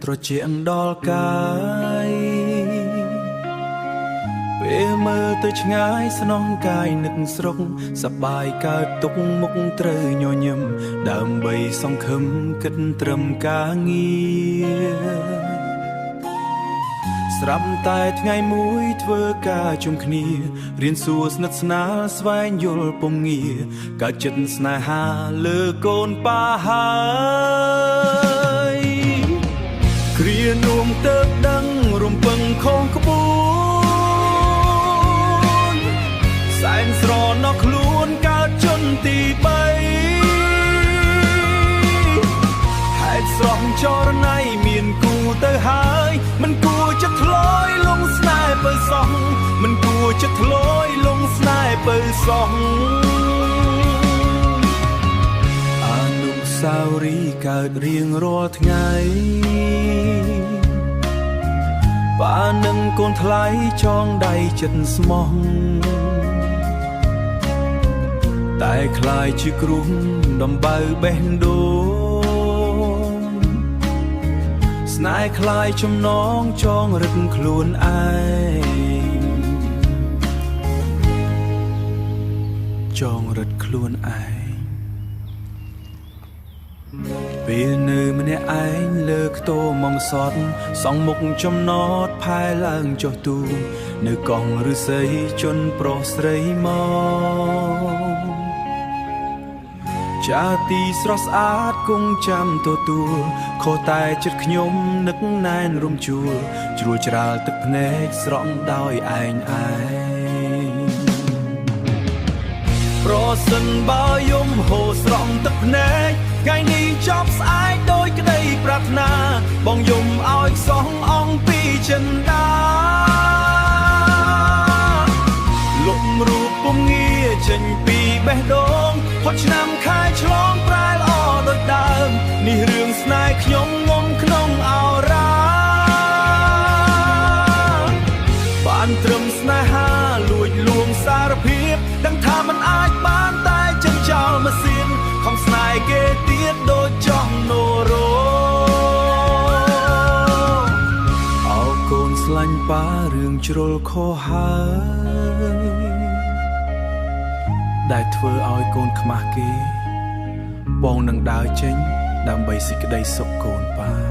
ត្រជាក់ដល់កាយពេលមើលទៅឆ្ងាយស្នងកាយនឹកស្រុកសប្បាយកើតទុកមុខត្រូវញញឹមដើម្បីសង្ឃឹមគិតត្រឹមការងារស្រាប់តែថ្ងៃមួយធ្វើការជុំគ្នារៀនសួរស្និទ្ធស្នាលស្វែងយល់ពំងាកើតចិត្តស្នេហាលើកូនប៉ាហើយគ្រានោមទៅដឹងរំពឹងខំក្បួនសែនស្រណោះខ្លួនកើតជន់ទី3ហេតុស្រស់ចរណៃមានគូទៅហើយមិនគួរចិត្តធ្លាយលងស្នេហ៍បើសោះមិនគួរចិត្តធ្លាយលងស្នេហ៍បើសោះអនុស្សាវរីយ៍កើតរៀងរាល់ថ្ងៃប៉ានឹងកូនថ្លៃចងដៃចិត្តស្មោះតែคล้ายជាគ្រុំដំបៅបេះដូងស្នេហ៍คล้ายចំណងចងរឹកខ្លួនឯងចងរឹកខ្លួនឯងពេលនៅម្នាក់ឯងលើខ្ទោមកសតសងមុខចំណតផែឡើងចុះទូនៅកង់ឫស្សីជន់ប្រុសស្រីមកចាទីស្រស់ស្អាតគង់ចាំទទួលខុសតែចិត្តខ្ញុំនឹកណែនរំជួលជ្រួលច្រាលទឹកភ្នែកស្រង់ដោយឯងឯងប្រសិនបើយំហូរស្រង់ទឹកភ្នែកថ្ងៃនេះចប់ស្អែកដោយក្តីប្រាថ្នាបងយំឲ្យសោះអង្គពីចិន្តាលុបរូបពំងាចេញពីបេះដូងផុតឆ្នាំខែឆ្លងប្រែល្អដូចដើមនេះរឿងស្នេហ៍ខ្ញុំងំក្នុងអរ៉ាបានត្រឹមស្នេហាលួចលួងសារភាពដឹងថាมันអាចបានតែចិញ្ចោលម៉ាស៊ីនខំស្នេហ៍គេទៀតដូចចង់ណូរ៉ូអោកូនស្លាញ់ប៉ារឿងជ្រុលខុសហើយដែលធ្វើឲ្យកូនខ្មាស់គេបងនឹងដើរចេញដើម្បីសេចក្តីសុខកូនប៉ា